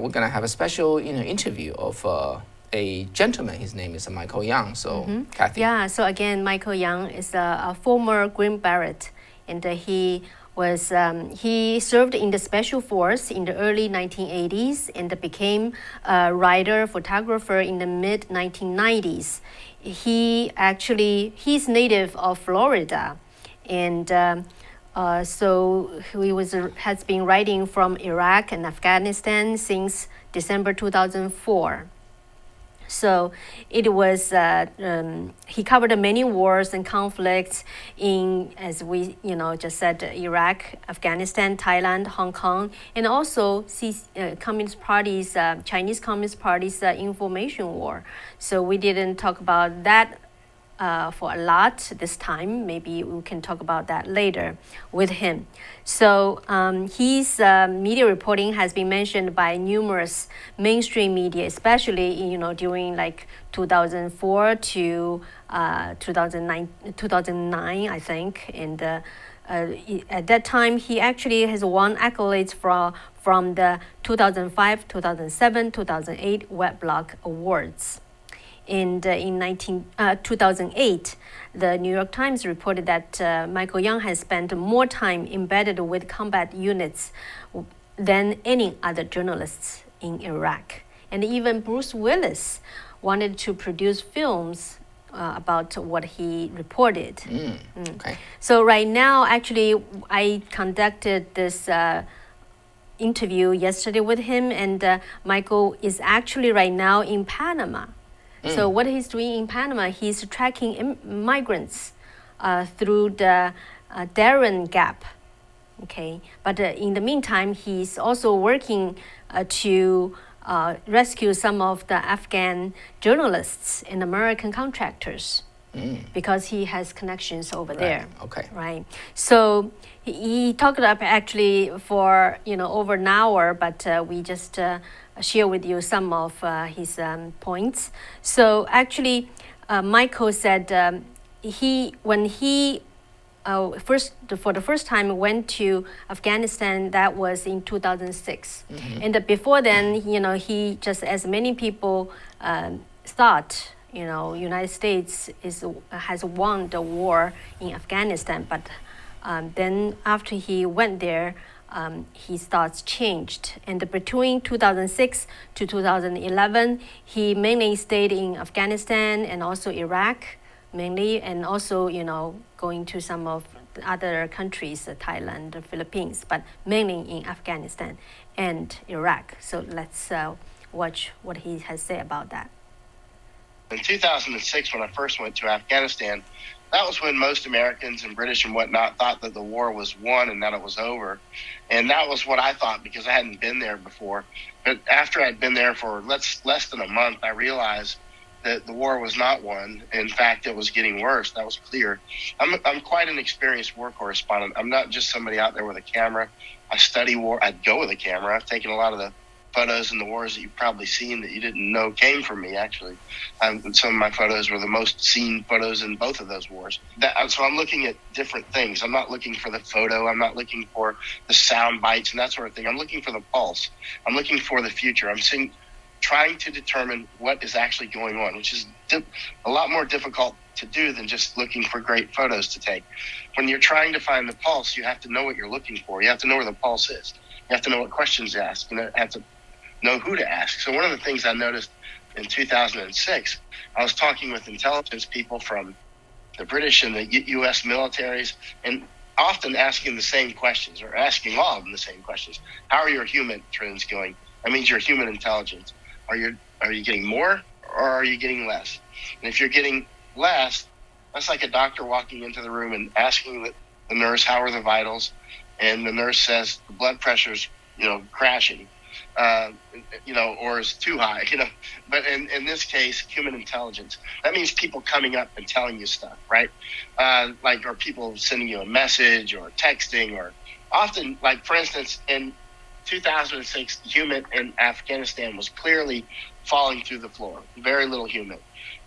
We're gonna have a special, interview of a gentleman. His name is Michael Young. So, Kathy. Yeah. So again, Michael Young is a former Green Beret, and he served in the Special Force in the early 1980s and became a writer, photographer in the mid 1990s. He's native of Florida, and so he has been writing from Iraq and Afghanistan since December 2004. So it was he covered many wars and conflicts in, as we just said, Iraq, Afghanistan, Thailand, Hong Kong, and also Communist Party's Chinese Communist Party's information war. So we didn't talk about that for a lot this time. Maybe we can talk about that later with him. So his media reporting has been mentioned by numerous mainstream media, especially during like 2004 to 2009, I think. And at that time, he actually has won accolades from the 2005, 2007, 2008 Weblog Awards. And in 2008, the New York Times reported that Michael Young has spent more time embedded with combat units than any other journalists in Iraq. And even Bruce Willis wanted to produce films about what he reported. Okay. So right now, actually, I conducted this interview yesterday with him, and Michael is actually right now in Panama. So what he's doing in Panama, he's tracking migrants through the Darien Gap. Okay, but in the meantime, he's also working to rescue some of the Afghan journalists and American contractors because he has connections over there. Okay. Right. So he talked up actually for over an hour, but we just share with you some of his points. So actually, Michael said when he for the first time went to Afghanistan, that was in 2006. And before then, he just, as many people thought, United States has won the war in Afghanistan. But then after he went there, his thoughts changed. And between 2006 to 2011, he mainly stayed in Afghanistan and also Iraq, mainly, and also, going to some of the other countries, Thailand, the Philippines, but mainly in Afghanistan and Iraq. So let's watch what he has to say about that. In 2006, when I first went to Afghanistan, that was when most Americans and British and whatnot thought that the war was won and that it was over. And that was what I thought because I hadn't been there before. But after I'd been there for less than a month, I realized that the war was not won. In fact, it was getting worse. That was clear. I'm quite an experienced war correspondent. I'm not just somebody out there with a camera. I study war. I'd go with a camera. I've taken a lot of the photos in the wars that you've probably seen that you didn't know came from me, actually. Some of my photos were the most seen photos in both of those wars. So I'm looking at different things. I'm not looking for the photo. I'm not looking for the sound bites and that sort of thing. I'm looking for the pulse. I'm looking for the future. I'm trying to determine what is actually going on, which is a lot more difficult to do than just looking for great photos to take. When you're trying to find the pulse, you have to know what you're looking for. You have to know where the pulse is. You have to know what questions to ask. You have to know who to ask. So one of the things I noticed in 2006, I was talking with intelligence people from the British and the U.S. militaries, and often asking the same questions, or asking all of them the same questions. How are your human trends going? That means your human intelligence. Are you getting more, or are you getting less? And if you're getting less, that's like a doctor walking into the room and asking the nurse, how are the vitals? And the nurse says the blood pressure's, crashing. Or is too high, But in this case, human intelligence, that means people coming up and telling you stuff, right? Or people sending you a message or texting, or often, like, for instance, in 2006, human in Afghanistan was clearly falling through the floor, very little human.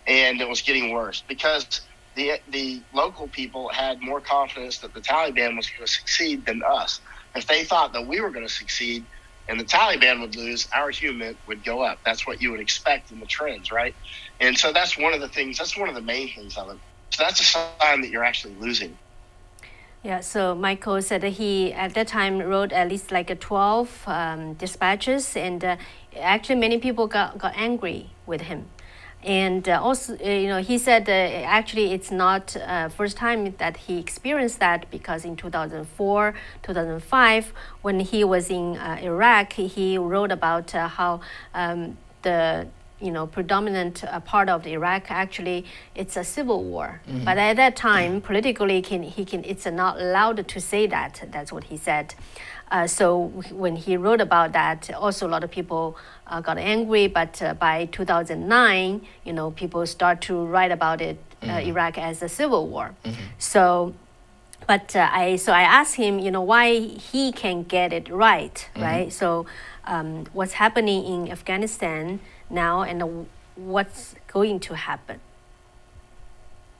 And it was getting worse because the local people had more confidence that the Taliban was going to succeed than us. If they thought that we were going to succeed, and the Taliban would lose, our achievement would go up. That's what you would expect in the trends, right? And so that's one of the things, that's one of the main things of it. So that's a sign that you're actually losing. Yeah, so Michael said that he at that time wrote at least like 12 dispatches, and actually many people got angry with him. And also, he said actually it's not first time that he experienced that, because in 2004, 2005, when he was in Iraq, he wrote about how the predominant part of Iraq, actually it's a civil war. Mm-hmm. But at that time, politically, it's not allowed to say that. That's what he said. So when he wrote about that, also a lot of people got angry. But by 2009, people start to write about it, Iraq as a civil war. Mm-hmm. So. But I asked him, why he can get it right, right? So what's happening in Afghanistan now, and what's going to happen?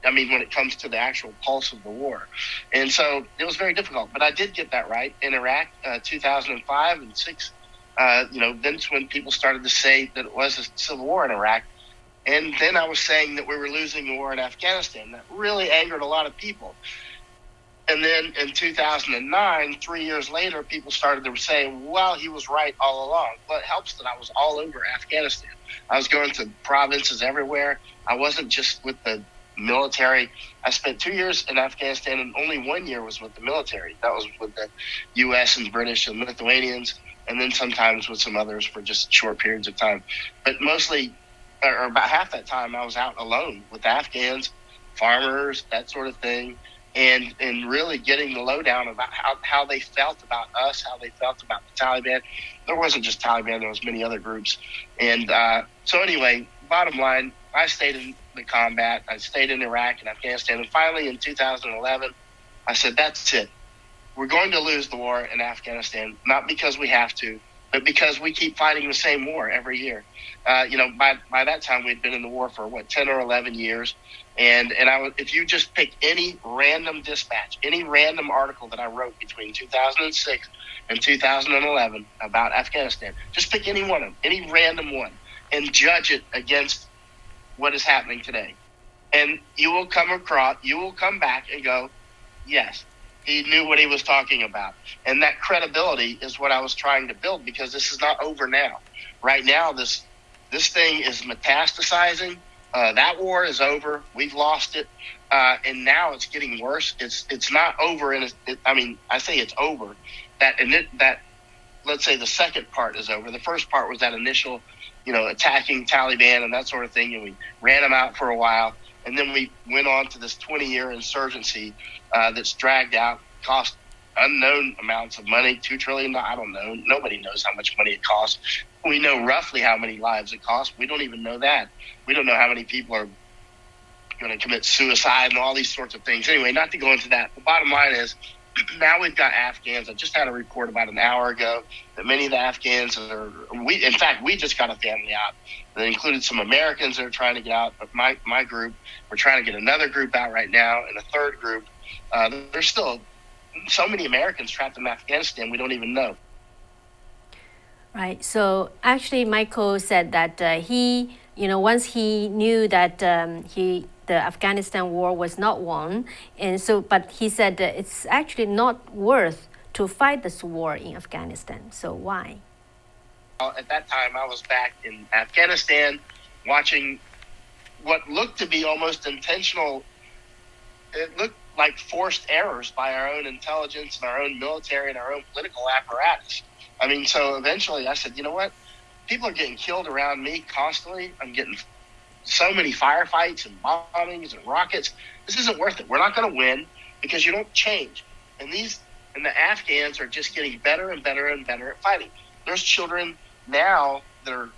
I mean, when it comes to the actual pulse of the war. And so it was very difficult, but I did get that right. In Iraq, 2005 and 6, then's when people started to say that it was a civil war in Iraq. And then I was saying that we were losing the war in Afghanistan. That really angered a lot of people. And then in 2009, 3 years later, people started to say, well, he was right all along. Well, it helps that I was all over Afghanistan. I was going to provinces everywhere. I wasn't just with the military. I spent 2 years in Afghanistan, and only 1 year was with the military. That was with the U.S. and British and Lithuanians, and then sometimes with some others for just short periods of time. But mostly, or about half that time, I was out alone with Afghans, farmers, that sort of thing. And really getting the lowdown about how they felt about us, how they felt about the Taliban. There wasn't just Taliban, there was many other groups. And so anyway, bottom line, I stayed in the combat. I stayed in Iraq and Afghanistan. And finally in 2011, I said, that's it. We're going to lose the war in Afghanistan, not because we have to, but because we keep fighting the same war every year. By that time, we'd been in the war for, 10 or 11 years. And if you just pick any random dispatch, any random article that I wrote between 2006 and 2011 about Afghanistan, just pick any one of them, any random one, and judge it against what is happening today. And you will come back and go, yes, he knew what he was talking about. And that credibility is what I was trying to build, because this is not over now. Right now, this thing is metastasizing. That war is over. We've lost it, and now it's getting worse. It's not over, and I say it's over. That let's say the second part is over. The first part was that initial, attacking Taliban and that sort of thing, and we ran them out for a while, and then we went on to this 20-year insurgency that's dragged out, cost unknown amounts of money, $2 trillion. I don't know. Nobody knows how much money it costs. We know roughly how many lives it costs. We don't even know that. We don't know how many people are going to commit suicide and all these sorts of things. Anyway, not to go into that. The bottom line is, now we've got Afghans. I just had a report about an hour ago that many of the Afghans we just got a family out. That included some Americans that are trying to get out. But my group, we're trying to get another group out right now, and a third group. There's still so many Americans trapped in Afghanistan we don't even know. Right. So actually, Michael said that once he knew that the Afghanistan war was not won, but he said that it's actually not worth to fight this war in Afghanistan. So why? At that time, I was back in Afghanistan watching what looked to be almost intentional. It looked like forced errors by our own intelligence and our own military and our own political apparatus. So eventually I said, you know what? People are getting killed around me constantly. I'm getting so many firefights and bombings and rockets. This isn't worth it. We're not going to win because you don't change. And the Afghans are just getting better and better and better at fighting. There's children now that are,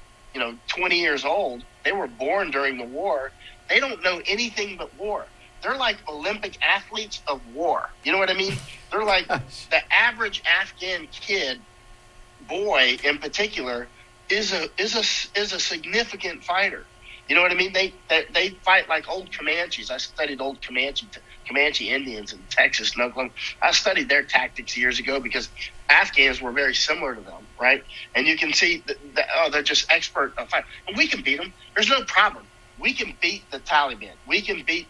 20 years old. They were born during the war. They don't know anything but war. They're like Olympic athletes of war. You know what I mean? They're like the average Afghan boy in particular, is a significant fighter. You know what I mean? They fight like old Comanches. I studied old Comanche Indians in Texas and Oklahoma. I studied their tactics years ago because Afghans were very similar to them, right? And you can see that they're just expert at fight. And we can beat them. There's no problem. We can beat the Taliban. We can beat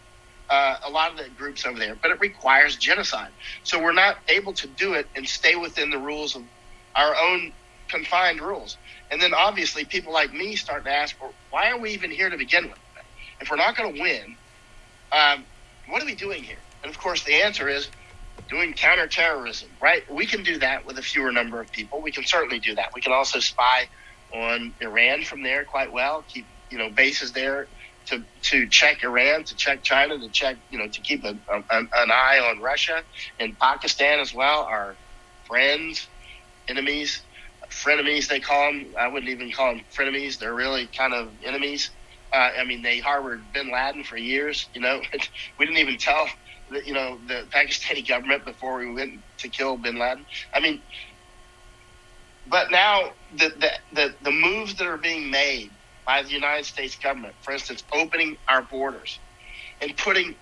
a lot of the groups over there, but it requires genocide. So we're not able to do it and stay within the rules of our own confined rules. And then obviously people like me start to ask, well, why are we even here to begin with? If we're not going to win, what are we doing here? And of course the answer is doing counterterrorism, right? We can do that with a fewer number of people. We can certainly do that. We can also spy on Iran from there quite well, keep bases there to check Iran, to check China, to check to keep an eye on Russia and Pakistan as well. Our friends, enemies. Frenemies, they call them. I wouldn't even call them frenemies. They're really kind of enemies. They harbored bin Laden for years. We didn't even tell the Pakistani government before we went to kill bin Laden. But now the moves that are being made by the United States government, for instance, opening our borders and putting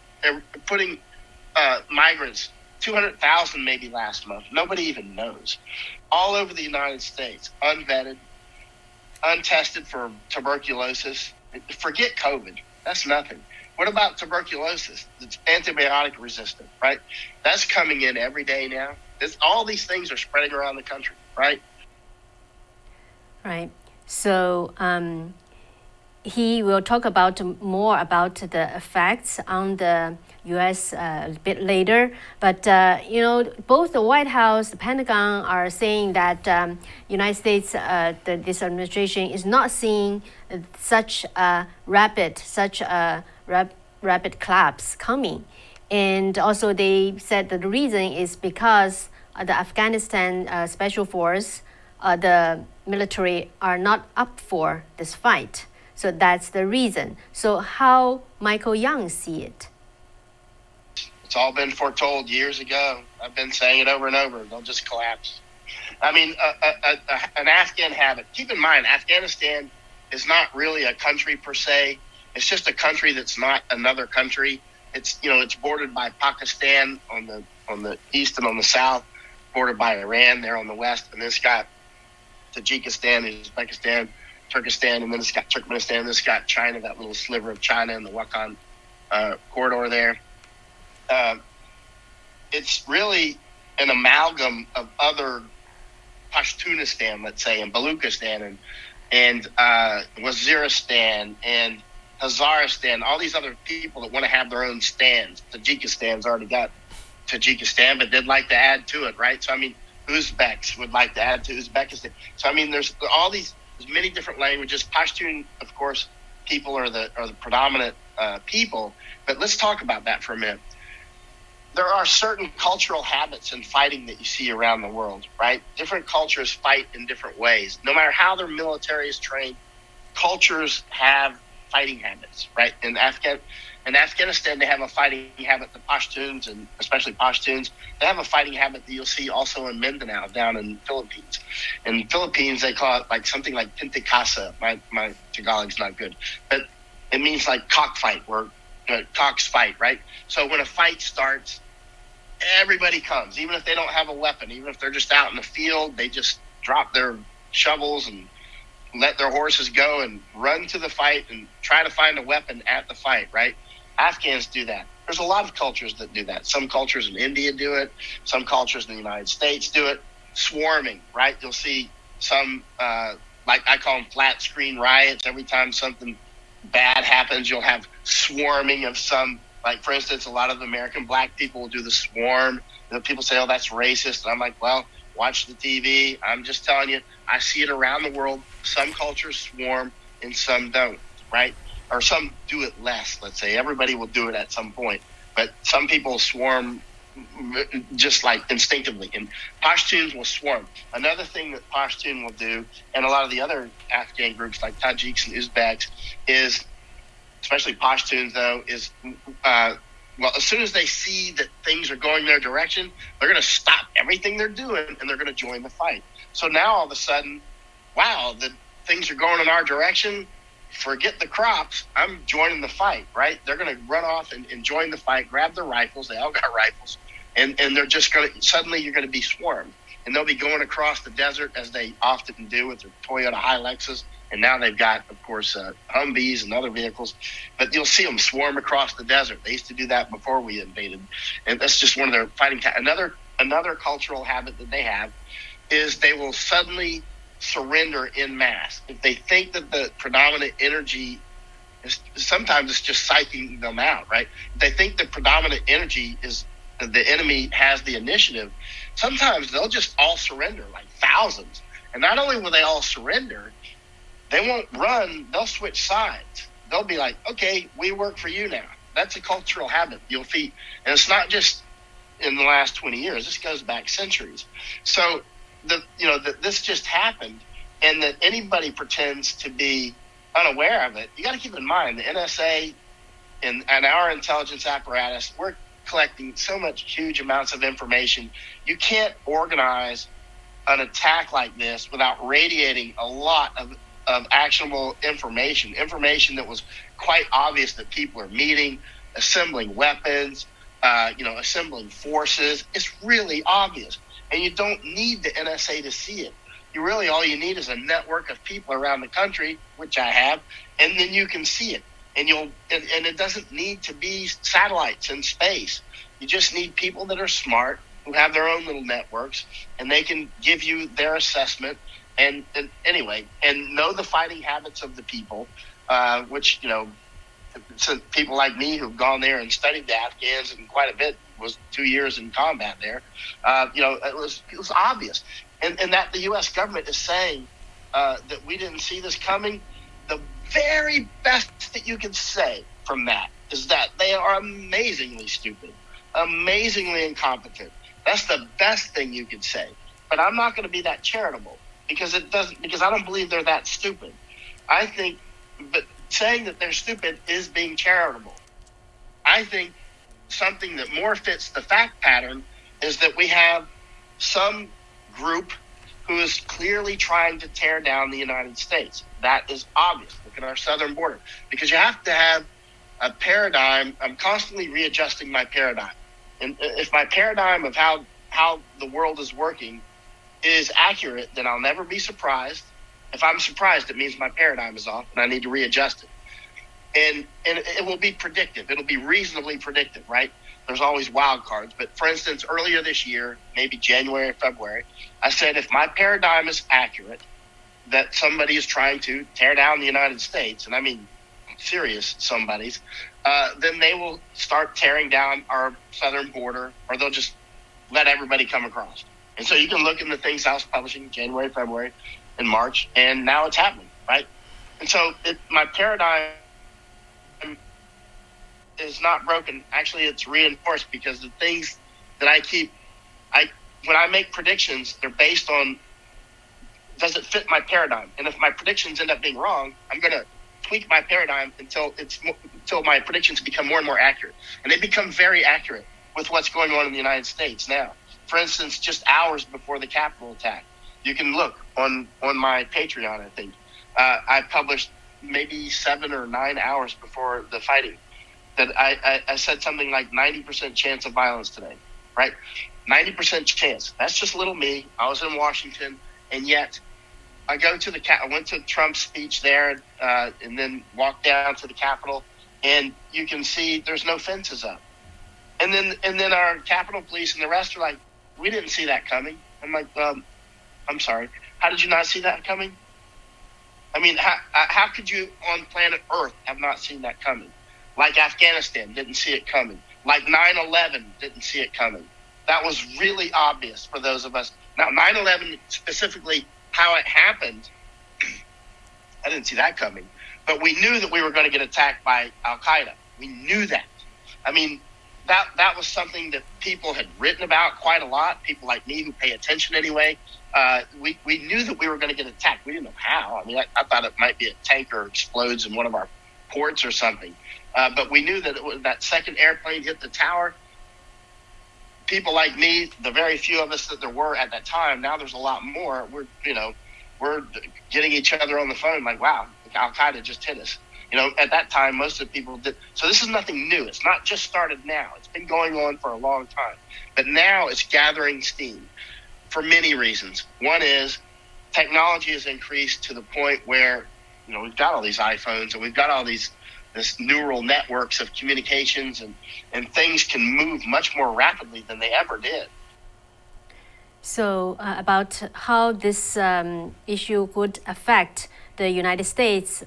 migrants, 200,000 maybe last month, nobody even knows, all over the United States, unvetted, untested for tuberculosis. Forget COVID. That's nothing. What about tuberculosis? It's antibiotic resistant, right? That's coming in every day now. All these things are spreading around the country, right? Right. So he will talk more about the effects on the U.S. A bit later, but both the White House, the Pentagon are saying that United States, this administration is not seeing such a rapid collapse coming, and also they said that the reason is because the Afghanistan Special Force, the military are not up for this fight. So that's the reason. So how Michael Young see it? It's all been foretold years ago. I've been saying it over and over. They'll just collapse. An Afghan habit. Keep in mind, Afghanistan is not really a country per se. It's just a country that's not another country. It's bordered by Pakistan on the east and on the south, bordered by Iran there on the west, and then it's got Tajikistan, Uzbekistan, Turkestan, and then it's got Turkmenistan, and then it's got China, that little sliver of China in the Wakhan corridor there. It's really an amalgam of other Pashtunistan, let's say, and Baluchistan and Waziristan and Hazaristan, all these other people that want to have their own stands. Tajikistan's already got Tajikistan, but they'd like to add to it, right? So, Uzbeks would like to add to Uzbekistan. So, there's many different languages. Pashtun, of course, people are the predominant people. But let's talk about that for a minute. There are certain cultural habits in fighting that you see around the world, right? Different cultures fight in different ways. No matter how their military is trained, cultures have fighting habits, right? In Afghanistan, they have a fighting habit, the Pashtuns, and especially Pashtuns. They have a fighting habit that you'll see also in Mindanao, down in the Philippines. In the Philippines, they call it like something like Pintikasa. My Tagalog's not good. But it means like cockfight, where cocks fight, right? So when a fight starts, everybody comes. Even if they don't have a weapon, even if they're just out in the field, they just drop their shovels and let their horses go and run to the fight and try to find a weapon at the fight, right? Afghans do that. There's a lot of cultures that do that. Some cultures in India do it. Some cultures in the United States do it. Swarming, right? You'll see some, like I call them flat screen riots. Every time something bad happens, you'll have swarming of some, like for instance, a lot of American black people will do the swarm. People say, oh, that's racist. And I'm like, well, watch the TV. I'm just telling you, I see it around the world. Some cultures swarm and some don't, right? Or some do it less, let's say. Everybody will do it at some point. But some people swarm just like instinctively. And Pashtuns will swarm. Another thing that Pashtun will do, and a lot of the other Afghan groups like Tajiks and Uzbeks, is, especially Pashtuns though, is as soon as they see that things are going their direction, they're going to stop everything they're doing and they're going to join the fight. So now all of a sudden, wow, the things are going in our direction. forget the crops. I'm joining the fight, right? They're going to run off and join the fight, grab their rifles. They all got rifles. And they're just going to, suddenly you're going to be swarmed. And they'll be going across the desert as they often do with their Toyota Hiluxes. And now they've got, of course, Humvees and other vehicles. But you'll see them swarm across the desert. They used to do that before we invaded. And that's just one of their fighting Another cultural habit that they have is they will suddenly surrender en masse. If they think that the predominant energy is, sometimes it's just psyching them out, right? If they think the predominant energy is the enemy has the initiative, sometimes they'll just all surrender, like thousands. And not only will they all surrender, they won't run, they'll switch sides. They'll be like, okay, we work for you now. That's a cultural habit you'll see. And it's not just in the last 20 years. This goes back centuries. So this just happened, and that anybody pretends to be unaware of it. You got to keep in mind the NSA and our intelligence apparatus, we're collecting so much huge amounts of information. You can't organize an attack like this without radiating a lot of actionable information that was quite obvious that people are meeting, assembling weapons, assembling forces. It's really obvious. And you don't need the NSA to see it. All you need is a network of people around the country, which I have, and then you can see it. And it doesn't need to be satellites in space. You just need people that are smart, who have their own little networks, and they can give you their assessment and know the fighting habits of the people, which, so people like me who've gone there and studied the Afghans and quite a bit, was 2 years in combat there. It was obvious. And that the U.S. government is saying that we didn't see this coming. The very best that you can say from that is that they are amazingly stupid, amazingly incompetent. That's the best thing you can say. But I'm not going to be that charitable because I don't believe they're that stupid. I think, but saying that they're stupid is being charitable. I think something that more fits the fact pattern is that we have some group who is clearly trying to tear down the United States. That is obvious. Look at our southern border. Because you have to have a paradigm. I'm constantly readjusting my paradigm. And if my paradigm of how the world is working is accurate, then I'll never be surprised. If I'm surprised, it means my paradigm is off and I need to readjust it. And it will be predictive. It'll be reasonably predictive, right? There's always wild cards. But for instance, earlier this year, maybe January or February, I said if my paradigm is accurate, that somebody is trying to tear down the United States, and I mean serious somebodies, then they will start tearing down our southern border, or they'll just let everybody come across. And so you can look in the things I was publishing January, February, and March, and now it's happening, right? And so my paradigm is not broken. Actually, it's reinforced because the things that when I make predictions, they're based on, does it fit my paradigm? And if my predictions end up being wrong, I'm going to tweak my paradigm until my predictions become more and more accurate. And they become very accurate with what's going on in the United States now. For instance, just hours before the Capitol attack, you can look on my Patreon, I think. I published maybe 7 or 9 hours before the fighting that I said something like 90% chance of violence today, right? 90% chance. That's just little me. I was in Washington, and yet I went to Trump's speech there, and then walked down to the Capitol, and you can see there's no fences up. And then our Capitol Police and the rest are like, we didn't see that coming. I'm like, I'm sorry. How did you not see that coming? I mean, how could you on planet Earth have not seen that coming? Like Afghanistan didn't see it coming. Like 9/11 didn't see it coming. That was really obvious for those of us. Now, 9/11 specifically, how it happened, I didn't see that coming. But we knew that we were going to get attacked by Al-Qaeda. We knew that. I mean, that was something that people had written about quite a lot, people like me who pay attention anyway. We knew that we were going to get attacked. We didn't know how. I mean, I thought it might be a tanker explodes in one of our ports or something. But we knew that that second airplane hit the tower. People like me, the very few of us that there were at that time, now there's a lot more. We're getting each other on the phone like, wow, Al-Qaeda just hit us. At that time, most of the people did. So this is nothing new. It's not just started now. It's been going on for a long time. But now it's gathering steam for many reasons. One is technology has increased to the point where, we've got all these iPhones and we've got all this neural networks of communications and things can move much more rapidly than they ever did. So about how this issue could affect the United States,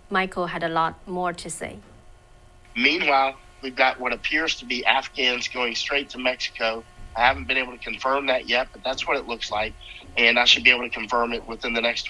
Michael had a lot more to say. Meanwhile, we've got what appears to be Afghans going straight to Mexico. I haven't been able to confirm that yet, but that's what it looks like. And I should be able to confirm it within the next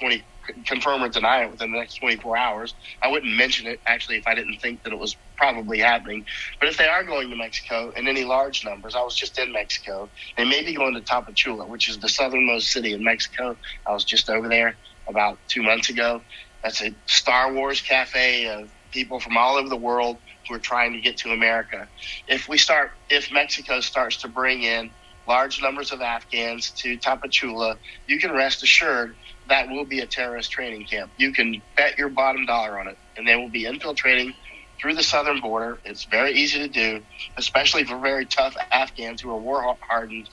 confirm or deny it within the next 24 hours. I wouldn't mention it, actually, if I didn't think that it was probably happening. But if they are going to Mexico in any large numbers, I was just in Mexico, they may be going to Tapachula, which is the southernmost city in Mexico. I was just over there about 2 months ago. That's a Star Wars cafe of people from all over the world who are trying to get to America. If Mexico starts to bring in large numbers of Afghans to Tapachula, you can rest assured that will be a terrorist training camp. You can bet your bottom dollar on it. And they will be infiltrating through the southern border. It's very easy to do, especially for very tough Afghans who are war hardened,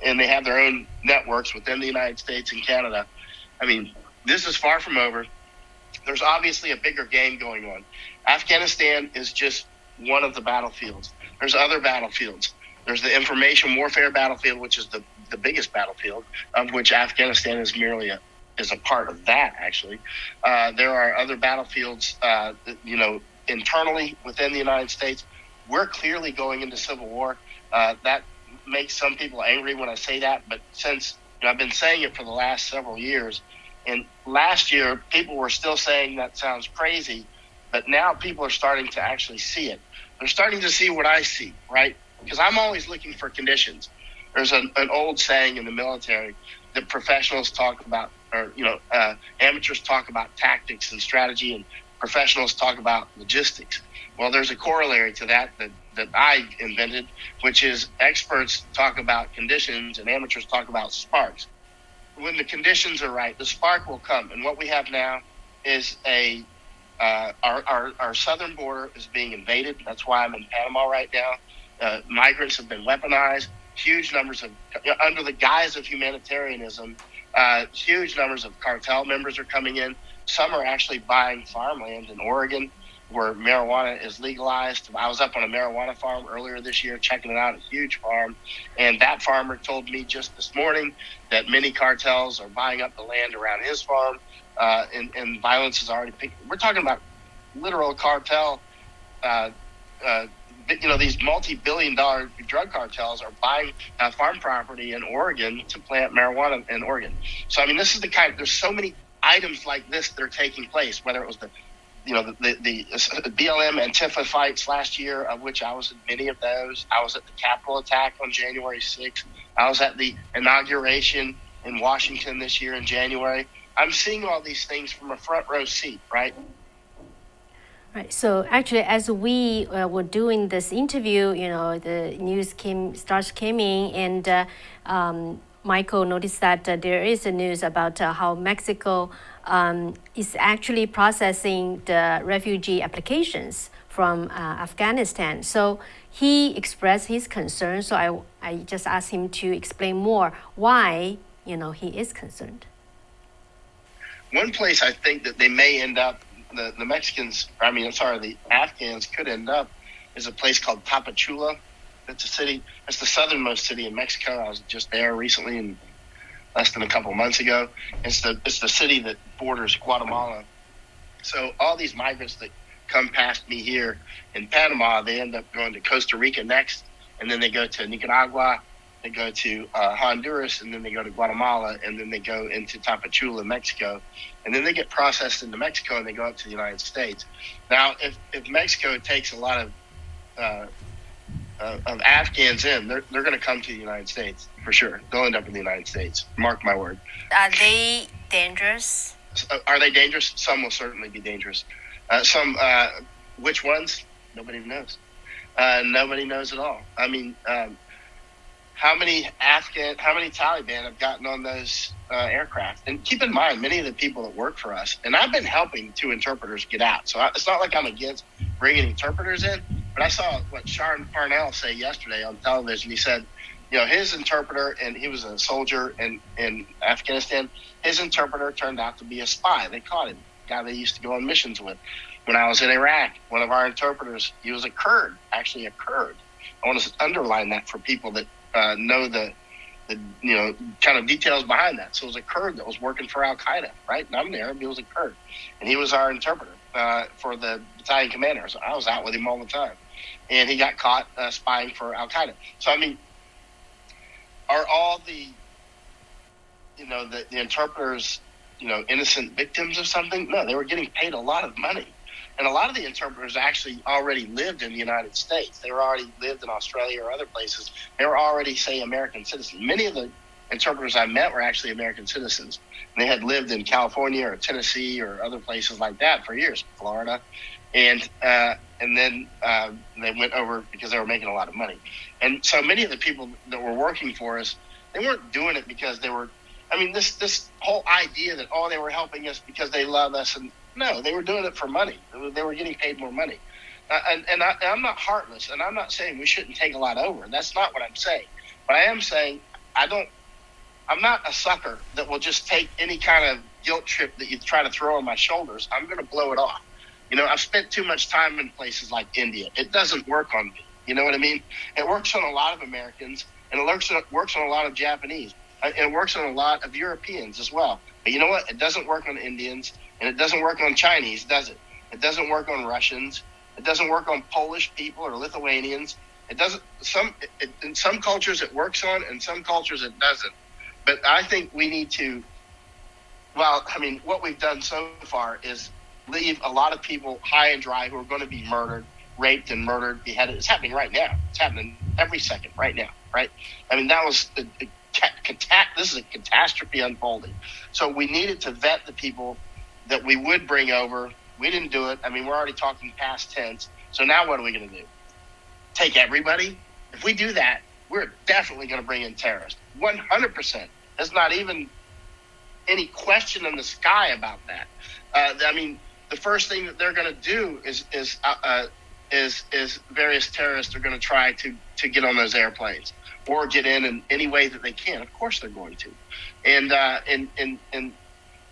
and they have their own networks within the United States and Canada. I mean, this is far from over. There's obviously a bigger game going on. Afghanistan is just one of the battlefields. There's other battlefields. There's the information warfare battlefield, which is the biggest battlefield, of which Afghanistan is merely is a part of that, actually. There are other battlefields, internally within the United States. We're clearly going into civil war. That makes some people angry when I say that, but since I've been saying it for the last several years, and last year people were still saying that sounds crazy, but now people are starting to actually see it. They're starting to see what I see, right? Because I'm always looking for conditions. There's an old saying in the military that professionals talk about, or amateurs talk about tactics and strategy, and professionals talk about logistics. Well, there's a corollary to that I invented, which is experts talk about conditions and amateurs talk about sparks. When the conditions are right, the spark will come. And what we have now is our southern border is being invaded. That's why I'm in Panama right now. Migrants have been weaponized. Huge numbers of, under the guise of humanitarianism, huge numbers of cartel members are coming in. Some are actually buying farmland in Oregon where marijuana is legalized. I was up on a marijuana farm earlier this year checking it out, a huge farm. And that farmer told me just this morning that many cartels are buying up the land around his farm, and violence is already picking. We're talking about literal cartel. These multi-billion-dollar drug cartels are buying farm property in Oregon to plant marijuana in Oregon. So, I mean, this is the kind. There's so many items like this that are taking place. Whether it was the BLM Antifa fights last year, of which I was at many of those. I was at the Capitol attack on January 6th. I was at the inauguration in Washington this year in January. I'm seeing all these things from a front row seat, right? Right. So actually, as we were doing this interview, the news came in, and Michael noticed that there is a news about how Mexico is actually processing the refugee applications from Afghanistan. So he expressed his concern. So I just asked him to explain more why he is concerned. One place I think that they may end up, the Afghans could end up, is a place called Tapachula. It's a city. It's the southernmost city in Mexico. I was just there recently, and less than a couple of months ago. It's the city that borders Guatemala. So all these migrants that come past me here in Panama, they end up going to Costa Rica next, and then they go to Nicaragua, they go to Honduras, and then they go to Guatemala, and then they go into Tapachula, Mexico, and then they get processed into Mexico, and they go up to the United States. Now, if Mexico takes a lot of Afghans in, they're going to come to the United States for sure. They'll end up in the United States. Mark my word. Are they dangerous? Are they dangerous? Some will certainly be dangerous. Which ones? Nobody knows. Nobody knows at all. I mean, how many Taliban have gotten on those aircraft. And keep in mind, many of the people that work for us, and I've been helping 2 interpreters get out. So it's not like I'm against bringing interpreters in, but I saw what Sharon Parnell say yesterday on television. He said, his interpreter, and he was a soldier in Afghanistan, his interpreter turned out to be a spy. They caught him, a guy they used to go on missions with. When I was in Iraq, one of our interpreters, he was a Kurd, actually a Kurd. I want to underline that for people that know the kind of details behind that. So it was a Kurd that was working for Al Qaeda, right? Not an Arab, he was a Kurd, and he was our interpreter for the battalion commander. So I was out with him all the time, and he got caught spying for Al Qaeda. So I mean, are all the interpreters innocent victims of something? No, they were getting paid a lot of money. And a lot of the interpreters actually already lived in the United States. They were already lived in Australia or other places. They were already, say, American citizens. Many of the interpreters I met were actually American citizens. And they had lived in California or Tennessee or other places like that for years, Florida. And then they went over because they were making a lot of money. And so many of the people that were working for us, they weren't doing it because they were, this whole idea that, they were helping us because they love us. And no, they were doing it for money. They were getting paid more money. And I'm not heartless, and I'm not saying we shouldn't take a lot over. That's not what I'm saying. But I am saying I'm not a sucker that will just take any kind of guilt trip that you try to throw on my shoulders. I'm going to blow it off. I've spent too much time in places like India. It doesn't work on me. You know what I mean? It works on a lot of Americans, and it works on a lot of Japanese. It works on a lot of Europeans as well. But you know what? It doesn't work on Indians, and it doesn't work on Chinese, does it? It doesn't work on Russians. It doesn't work on Polish people or Lithuanians. It doesn't. In some cultures it works on, and some cultures it doesn't. But I think we need to. What we've done so far is leave a lot of people high and dry who are going to be murdered, raped, and murdered, beheaded. It's happening right now. It's happening every second right now. Right? That was this is a catastrophe unfolding. So we needed to vet the people that we would bring over. We didn't do it. We're already talking past tense. So now what are we going to do? Take everybody? If we do that, we're definitely going to bring in terrorists. 100%. There's not even any question in the sky about that. The first thing that they're going to do is various terrorists are going to try to get on those airplanes or get in any way that they can. Of course they're going to. And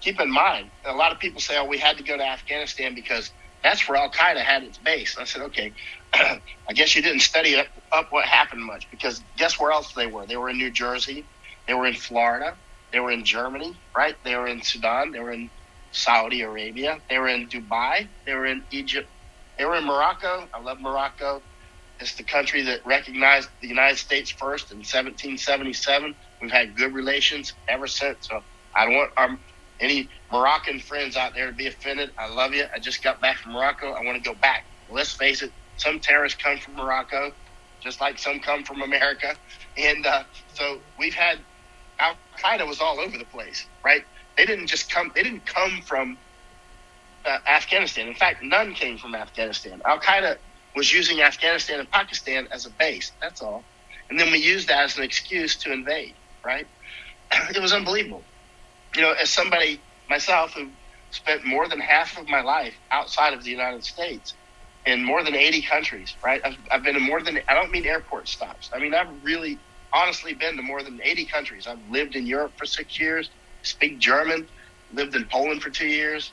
keep in mind, a lot of people say, we had to go to Afghanistan because that's where Al Qaeda had its base. I said, okay, I guess you didn't study up what happened much, because guess where else they were? They were in New Jersey. They were in Florida. They were in Germany, right? They were in Sudan. They were in Saudi Arabia. They were in Dubai. They were in Egypt. They were in Morocco. I love Morocco. It's the country that recognized the United States first in 1777. We've had good relations ever since. So I don't want any Moroccan friends out there to be offended. I love you. I just got back from Morocco. I want to go back. Let's face it, some terrorists come from Morocco, just like some come from America. And so we've had Al Qaeda was all over the place, right? They didn't come from Afghanistan. In fact, none came from Afghanistan. Al Qaeda was using Afghanistan and Pakistan as a base. That's all. And then we used that as an excuse to invade, right? It was unbelievable. As somebody, myself, who spent more than half of my life outside of the United States in more than 80 countries, right? I've been in I don't mean airport stops. I've really honestly been to more than 80 countries. I've lived in Europe for 6 years, speak German, lived in Poland for 2 years.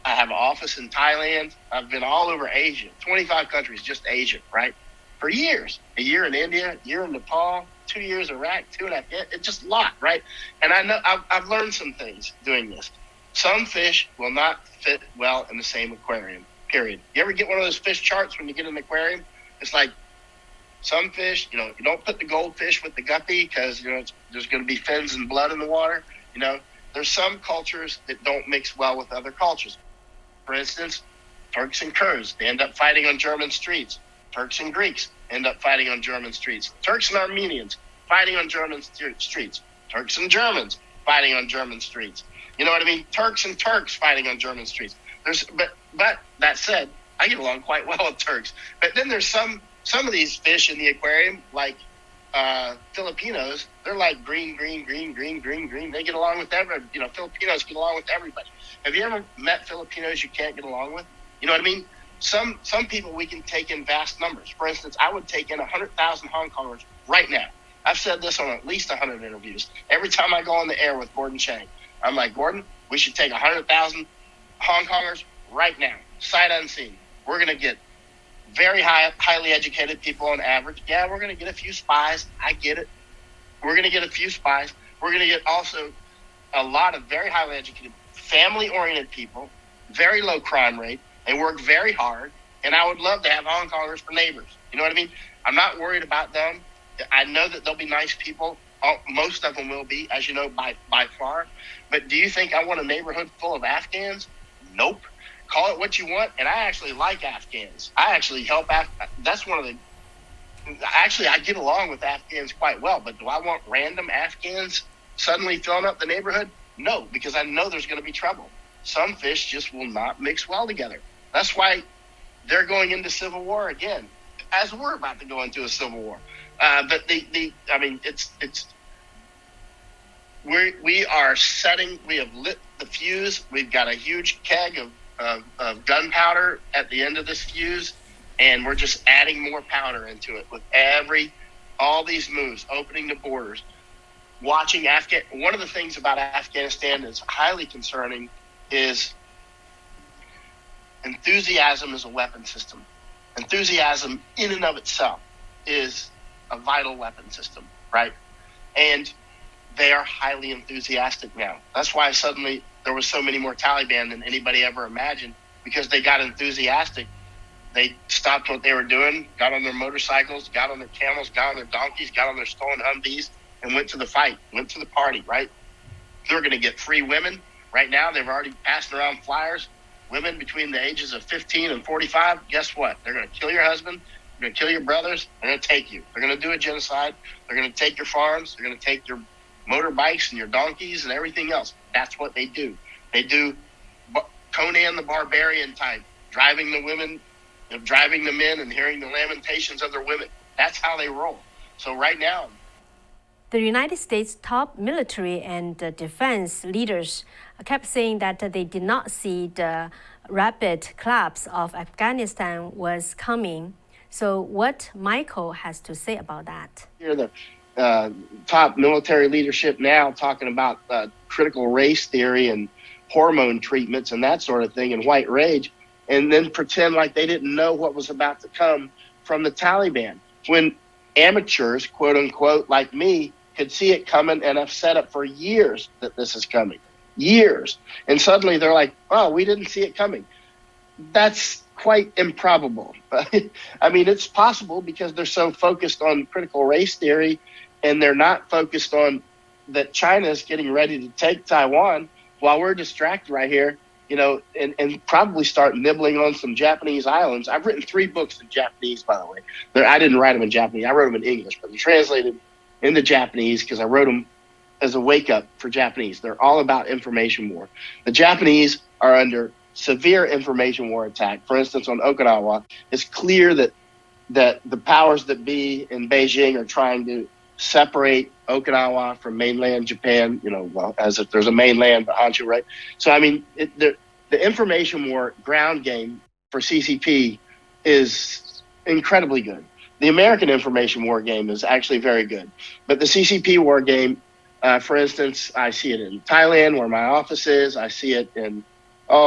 I have an office in Thailand. I've been all over Asia, 25 countries, just Asia, right? For years. A year in India, a year in Nepal, 2 years Iraq, 2 in Afghanistan. It's just a lot, right? And I know I've learned some things doing this. Some fish will not fit well in the same aquarium, period. You ever get one of those fish charts when you get in an aquarium? It's like some fish, you don't put the goldfish with the guppy because, there's going to be fins and blood in the water. There's some cultures that don't mix well with other cultures. For instance, Turks and Kurds, they end up fighting on German streets. Turks and Greeks end up fighting on German streets. Turks and Armenians fighting on German streets. Turks and Germans fighting on German streets. You know what I mean? Turks and Turks fighting on German streets. But that said, I get along quite well with Turks. But then there's some of these fish in the aquarium, like Filipinos, they're like green, green, green, green, green, green. They get along with everybody. Filipinos get along with everybody. Have you ever met Filipinos you can't get along with? You know what I mean? Some people we can take in vast numbers. For instance, I would take in 100,000 Hong Kongers right now. I've said this on at least 100 interviews. Every time I go on the air with Gordon Chang, I'm like, Gordon, we should take 100,000 Hong Kongers right now, sight unseen. We're going to get very highly educated people on average. Yeah, we're going to get a few spies. I get it. We're going to get a few spies. We're going to get also a lot of very highly educated, family-oriented people, very low crime rate. They work very hard, and I would love to have Hong Kongers for neighbors. You know what I mean? I'm not worried about them. I know that they'll be nice people. Most of them will be, as you know, by far. But do you think I want a neighborhood full of Afghans? Nope. Call it what you want, and I actually like Afghans. I actually help. That's one of the. Actually, I get along with Afghans quite well. But do I want random Afghans suddenly filling up the neighborhood? No, because I know there's going to be trouble. Some fish just will not mix well together. That's why they're going into civil war again, as we're about to go into a civil war. But we are setting. We have lit the fuse. We've got a huge keg of gunpowder at the end of this fuse, and we're just adding more powder into it with all these moves, opening the borders, watching One of the things about Afghanistan that's highly concerning is enthusiasm is a weapon system. Enthusiasm in and of itself is a vital weapon system, right? And they are highly enthusiastic now. That's why suddenly there was so many more Taliban than anybody ever imagined, because they got enthusiastic. They stopped what they were doing, got on their motorcycles, got on their camels, got on their donkeys, got on their stolen Humvees, and went to the fight, went to the party, right? They're going to get free women. Right now, they've already passed around flyers. Women between the ages of 15 and 45, guess what? They're going to kill your husband. They're going to kill your brothers. They're going to take you. They're going to do a genocide. They're going to take your farms. They're going to take your motorbikes and your donkeys and everything else. That's what they do. They do Conan the Barbarian type, driving the women, driving the men, and hearing the lamentations of their women. That's how they roll. So right now, the United States top military and defense leaders kept saying that they did not see the rapid collapse of Afghanistan was coming. So what Michael has to say about that? You're the top military leadership now talking about critical race theory and hormone treatments and that sort of thing and white rage, and then pretend like they didn't know what was about to come from the Taliban. When amateurs, quote unquote, like me, could see it coming and have set up for years that this is coming. Years. And suddenly they're like, oh, we didn't see it coming. That's quite improbable. I mean, it's possible because they're so focused on critical race theory, and they're not focused on that China is getting ready to take Taiwan while we're distracted right here, and probably start nibbling on some Japanese islands. I've written 3 books in Japanese, by the way. I didn't write them in Japanese. I wrote them in English, but they're translated into Japanese because I wrote them as a wake-up for Japanese. They're all about information war. The Japanese are under severe information war attack. For instance, on Okinawa, it's clear that the powers that be in Beijing are trying to separate Okinawa from mainland Japan, as if there's a mainland, but Honshu, right? So, I mean, the information war ground game for CCP is incredibly good. The American information war game is actually very good. But the CCP war game, for instance, I see it in Thailand, where my office is. I see it in,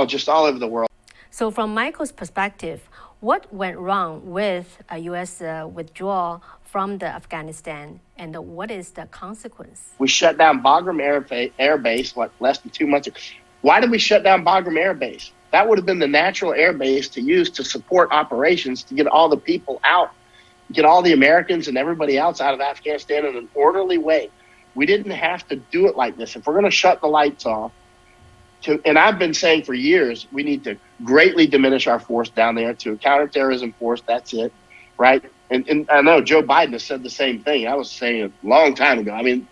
just all over the world. So from Michael's perspective, what went wrong with a U.S. withdrawal from the Afghanistan, and what is the consequence? We shut down Bagram Air Base, less than 2 months ago. Why did we shut down Bagram Air Base? That would have been the natural air base to use to support operations, to get all the people out, get all the Americans and everybody else out of Afghanistan in an orderly way. We didn't have to do it like this. If we're going to shut the lights off, and I've been saying for years, we need to greatly diminish our force down there to a counterterrorism force. That's it, right? And I know Joe Biden has said the same thing. I was saying it a long time ago. I mean,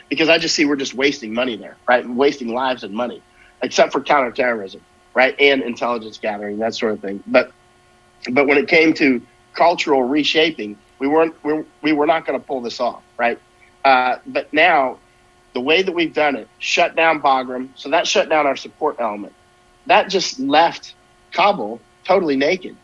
because I just see we're just wasting money there, right? And wasting lives and money, except for counterterrorism, right? And intelligence gathering, that sort of thing. But when it came to cultural reshaping, we were not going to pull this off, right? But now, the way that we've done it, shut down Bagram, so that shut down our support element. That just left Kabul totally naked.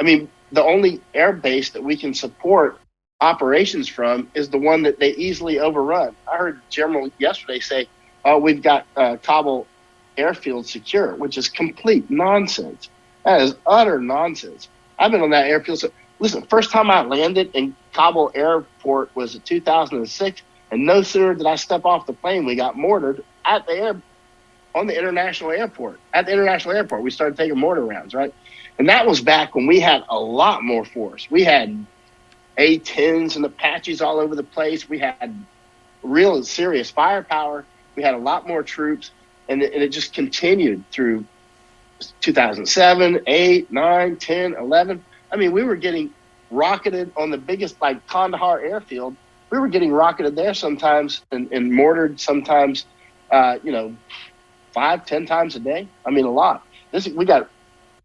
I mean, the only air base that we can support operations from is the one that they easily overrun. I heard General yesterday say, "Oh, we've got Kabul airfield secure," which is complete nonsense. That is utter nonsense. I've been on that airfield. So, listen, first time I landed in Kabul airport was in 2006, and no sooner did I step off the plane, we got mortared at the on the international airport. At the international airport, we started taking mortar rounds, right? And that was back when we had a lot more force. We had A-10s and Apaches all over the place. We had real serious firepower. We had a lot more troops, and it just continued through 2007, 8, 9, 10, 11. I mean, we were getting rocketed on the biggest, like Kandahar airfield. We were getting rocketed there sometimes and mortared sometimes, 5-10 times a day. I mean, a lot. We got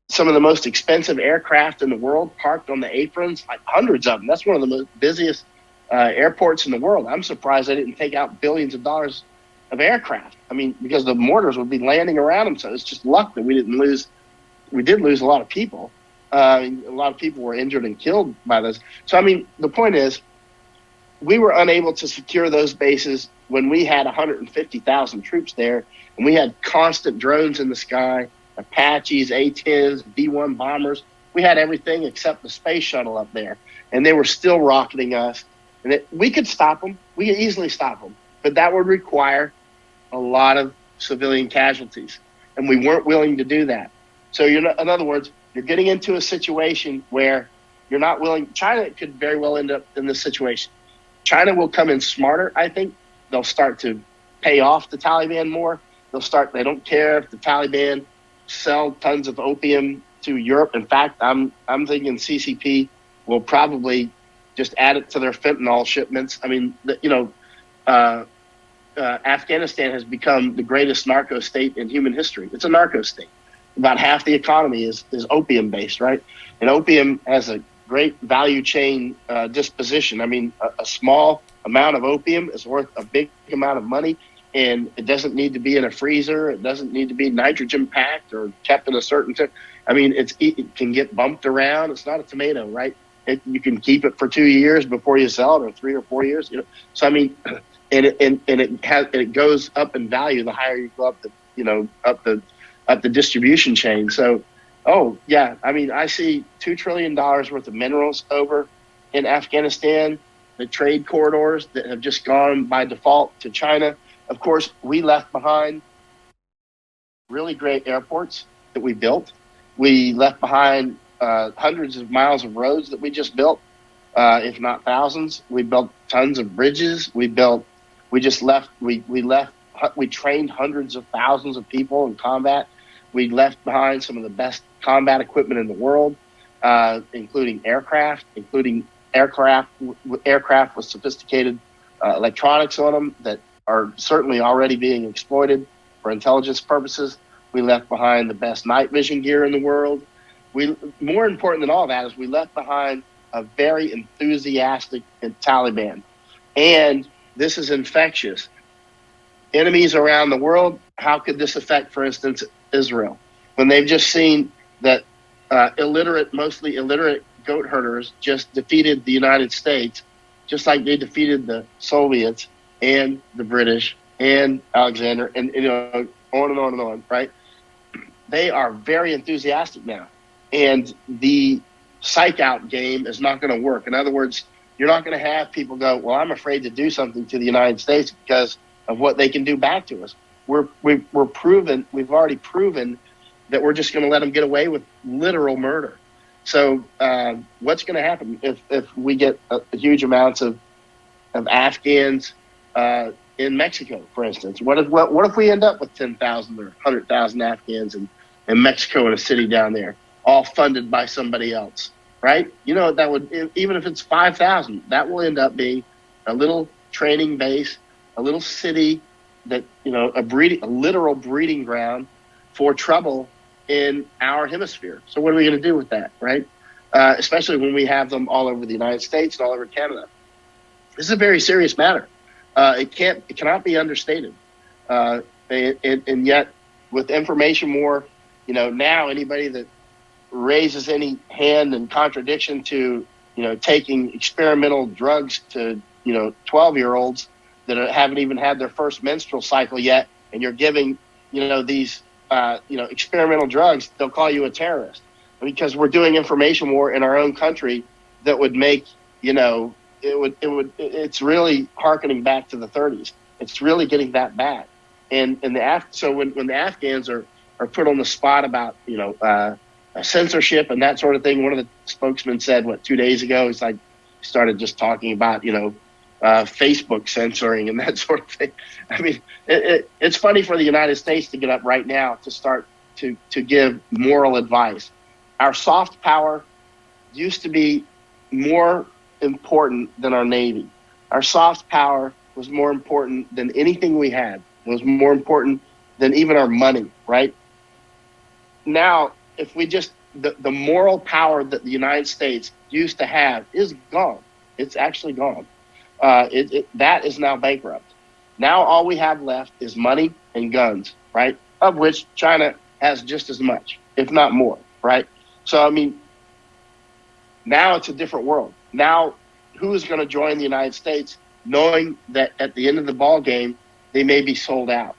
some of the most expensive aircraft in the world parked on the aprons, like hundreds of them. That's one of the most busiest airports in the world. I'm surprised they didn't take out billions of dollars of aircraft. I mean, because the mortars would be landing around them. So it's just luck that we didn't lose. We did lose a lot of people. A lot of people were injured and killed by this. So, I mean, the point is, we were unable to secure those bases when we had 150,000 troops there, and we had constant drones in the sky, Apaches, A-10s, B-1 bombers. We had everything except the space shuttle up there, and they were still rocketing us. And we could stop them. We could easily stop them, but that would require a lot of civilian casualties, and we weren't willing to do that. So, in other words, you're getting into a situation where you're not willing. China could very well end up in this situation. China will come in smarter, I think. They'll start to pay off the Taliban more. They don't care if the Taliban sell tons of opium to Europe. In fact, I'm thinking CCP will probably just add it to their fentanyl shipments. I mean, Afghanistan has become the greatest narco state in human history. It's a narco state. About half the economy is opium based, right? And opium has a great value chain disposition. I mean, a small amount of opium is worth a big amount of money, and it doesn't need to be in a freezer. It doesn't need to be nitrogen packed or kept in a certain I mean, it can get bumped around. It's not a tomato, right? You can keep it for 2 years before you sell it, or 3 or 4 years. So I mean, and it goes up in value the higher you go up the distribution chain. So, I mean, I see $2 trillion worth of minerals over in Afghanistan, the trade corridors that have just gone by default to China. Of course, we left behind really great airports that we built. We left behind hundreds of miles of roads that we just built, if not thousands. We built tons of bridges. We trained hundreds of thousands of people in combat. We left behind some of the best combat equipment in the world, including aircraft with sophisticated electronics on them that are certainly already being exploited for intelligence purposes. We left behind the best night vision gear in the world. More important than all that is we left behind a very enthusiastic Taliban. And this is infectious. Enemies around the world, how could this affect, for instance, Israel? When they've just seen that mostly illiterate goat herders just defeated the United States, just like they defeated the Soviets and the British and Alexander, and on and on and on, right? They are very enthusiastic now. And the psych out game is not going to work. In other words, you're not going to have people go, well, I'm afraid to do something to the United States because of what they can do back to us. We've already proven that we're just going to let them get away with literal murder. So what's going to happen if we get huge amounts of Afghans in Mexico, for instance? What if we end up with 10,000 or 100,000 Afghans in Mexico, in a city down there, all funded by somebody else, right? That would, even if it's 5,000, that will end up being a little training base, a little city that, a literal breeding ground for trouble in our hemisphere. So what are we going to do with that, right? especially when we have them all over the United States and all over Canada. This is a very serious matter. It cannot be understated. And yet, with information war, now anybody that raises any hand in contradiction to, taking experimental drugs to, 12-year-olds that haven't even had their first menstrual cycle yet, and you're giving, these, experimental drugs, they'll call you a terrorist, because we're doing information war in our own country that would make, it's really hearkening back to the 30s. It's really getting that bad. And so when the Afghans are put on the spot about, censorship and that sort of thing, one of the spokesmen said, 2 days ago, he's like, started just talking about, Facebook censoring and that sort of thing. I mean, it's funny for the United States to get up right now to start to give moral advice. Our soft power used to be more important than our Navy. Our soft power was more important than anything we had. It was more important than even our money, right? Now, if we just, the moral power that the United States used to have is gone. It's actually gone. That is now bankrupt. Now all we have left is money and guns, right? Of which China has just as much, if not more, right? So, I mean, now it's a different world. Now, who is going to join the United States knowing that at the end of the ball game, they may be sold out?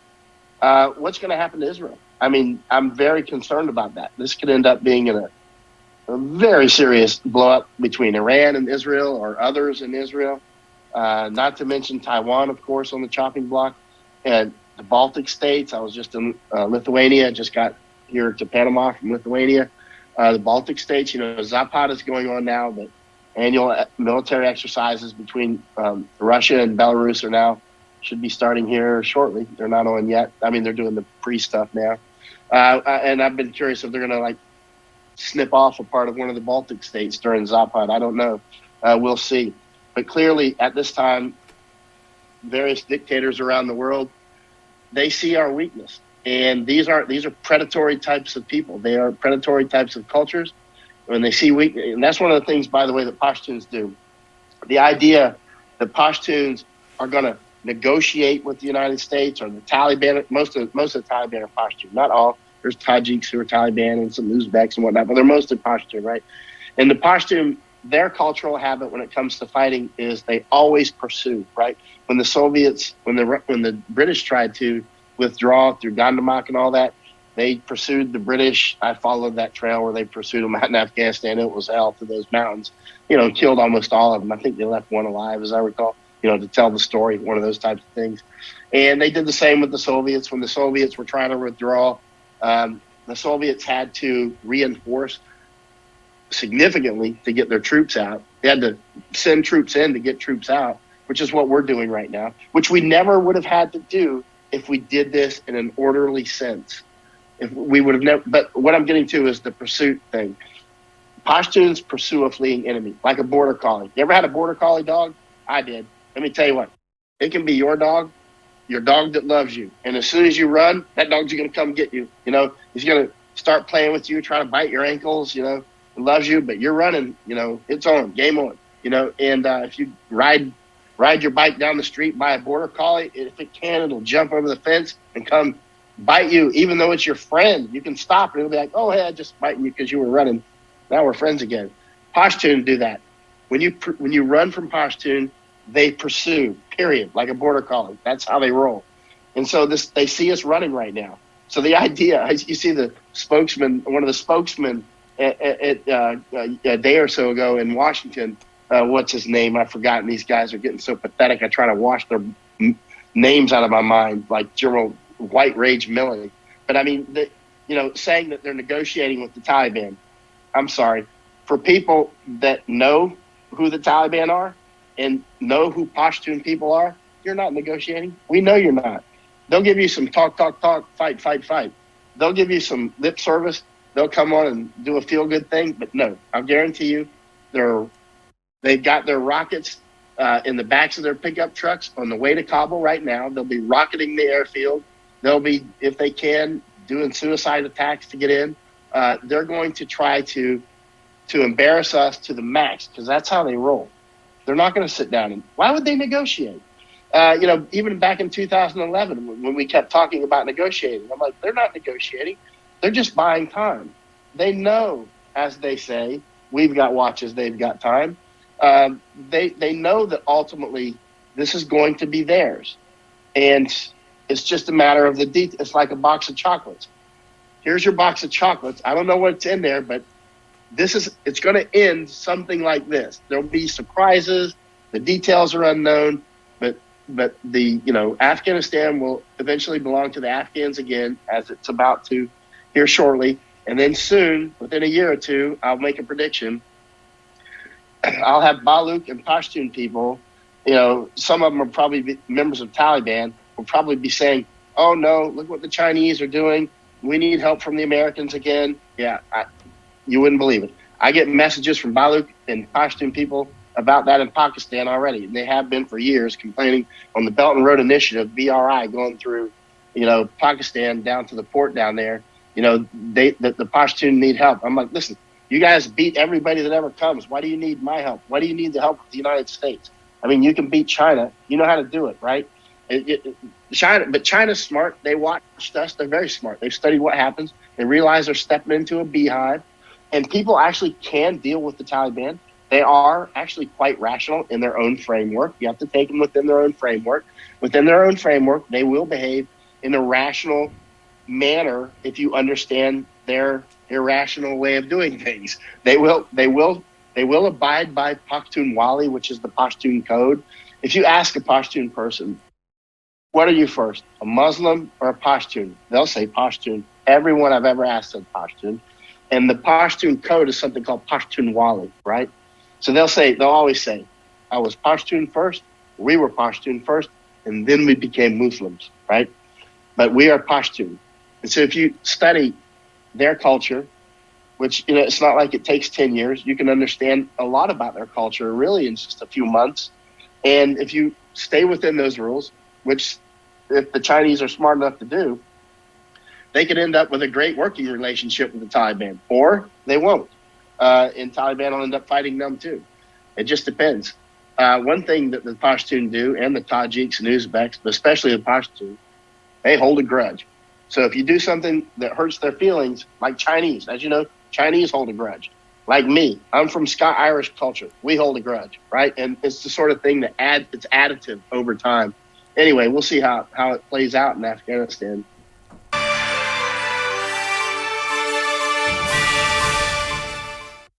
What's going to happen to Israel? I mean, I'm very concerned about that. This could end up being a very serious blow-up between Iran and Israel or others in Israel, not to mention Taiwan, of course, on the chopping block, and the Baltic states. I was just in Lithuania, just got here to Panama from Lithuania. The Baltic states, Zapad is going on now, but annual military exercises between Russia and Belarus should be starting here shortly. They're not on yet. I mean, they're doing the pre-stuff now. And I've been curious if they're going to snip off a part of one of the Baltic states during Zapad. I don't know. We'll see. But clearly at this time, various dictators around the world, they see our weakness. And these are predatory types of people. They are predatory types of cultures. When they see weakness, and that's one of the things, by the way, that Pashtuns do. The idea that Pashtuns are going to negotiate with the United States or the Taliban. Most of the Taliban are Pashtun, not all. There's Tajiks who are Taliban and some Uzbeks and whatnot, but they're mostly Pashtun, right? And the Pashtun, their cultural habit when it comes to fighting is they always pursue, right? When the Soviets, when the British tried to withdraw through Gandamak and all that, they pursued the British. I followed that trail where they pursued them out in Afghanistan. It was hell through those mountains. Killed almost all of them. I think they left one alive, as I recall, to tell the story, one of those types of things. And they did the same with the Soviets. When the Soviets were trying to withdraw, the Soviets had to reinforce significantly to get their troops out. They had to send troops in to get troops out, which is what we're doing right now, which we never would have had to do if we did this in an orderly sense. If we would have never, but what I'm getting to is the pursuit thing. Pashtuns pursue a fleeing enemy, like a border collie. You ever had a border collie dog? I did. Let me tell you what, it can be your dog that loves you. And as soon as you run, that dog's going to come get you. He's going to start playing with you, try to bite your ankles, he loves you, but you're running, it's on, game on, and if you ride your bike down the street by a border collie, if it can, it'll jump over the fence and come bite you, even though it's your friend. You can stop and it'll be like, oh, hey, I just biting you because you were running. Now we're friends again. Pashtun do that. When you run from Pashtun, they pursue, period, like a border collie. That's how they roll. And so they see us running right now. So the idea, you see one of the spokesmen a day or so ago in Washington, what's his name? I've forgotten. These guys are getting so pathetic. I try to wash their names out of my mind, like General White Rage Milley. But I mean, saying that they're negotiating with the Taliban. I'm sorry. For people that know who the Taliban are and know who Pashtun people are, you're not negotiating. We know you're not. They'll give you some talk, fight. They'll give you some lip service. They'll come on and do a feel-good thing. But no, I'll guarantee you, they've got their rockets in the backs of their pickup trucks on the way to Kabul right now. They'll be rocketing the airfield. They'll be, if they can, doing suicide attacks to get in. They're going to try to to embarrass us to the max, because that's how they roll. They're not going to sit down. And why would they negotiate? Even back in 2011, when we kept talking about negotiating, I'm like, they're not negotiating. They're just buying time. They know, as they say, we've got watches, they've got time. They know that ultimately this is going to be theirs. And it's just a matter of the detail. It's like a box of chocolates. Here's your box of chocolates. I don't know what's in there, but it's going to end something like this. There'll be surprises. The details are unknown, but Afghanistan will eventually belong to the Afghans again, as it's about to here shortly. And then soon, within a year or two, I'll make a prediction. I'll have Baluch and Pashtun people, some of them are probably members of Taliban, will probably be saying, oh no, look what the Chinese are doing. We need help from the Americans again. Yeah, you wouldn't believe it. I get messages from Baluch and Pashtun people about that in Pakistan already, and they have been for years, complaining on the Belt and Road Initiative, BRI, going through, Pakistan down to the port down there. The Pashtun need help. I'm like, listen, you guys beat everybody that ever comes. Why do you need my help? Why do you need the help of the United States? I mean, you can beat China. You know how to do it, right? But China's smart. They watched us. They're very smart. They've studied what happens. They realize they're stepping into a beehive. And people actually can deal with the Taliban. They are actually quite rational in their own framework. You have to take them within their own framework. Within their own framework, they will behave in a rational manner if you understand their irrational way of doing things. They will abide by Pakhtunwali, which is the Pashtun code. If you ask a Pashtun person, what are you first, a Muslim or a Pashtun? They'll say Pashtun. Everyone I've ever asked said Pashtun. And the Pashtun code is something called Pakhtunwali, right? So they'll always say, I was Pashtun first, we were Pashtun first, and then we became Muslims, right? But we are Pashtun. And so if you study their culture, which, it's not like it takes 10 years, you can understand a lot about their culture really in just a few months. And if you stay within those rules, which if the Chinese are smart enough to do, they could end up with a great working relationship with the Taliban, or they won't. And Taliban will end up fighting them too. It just depends. One thing that the Pashtun do, and the Tajiks and Uzbeks, but especially the Pashtun, they hold a grudge. So if you do something that hurts their feelings, like Chinese, as you know, Chinese hold a grudge. Like me, I'm from Scot-Irish culture. We hold a grudge, right? And it's the sort of thing that it's additive over time. Anyway, we'll see how it plays out in Afghanistan.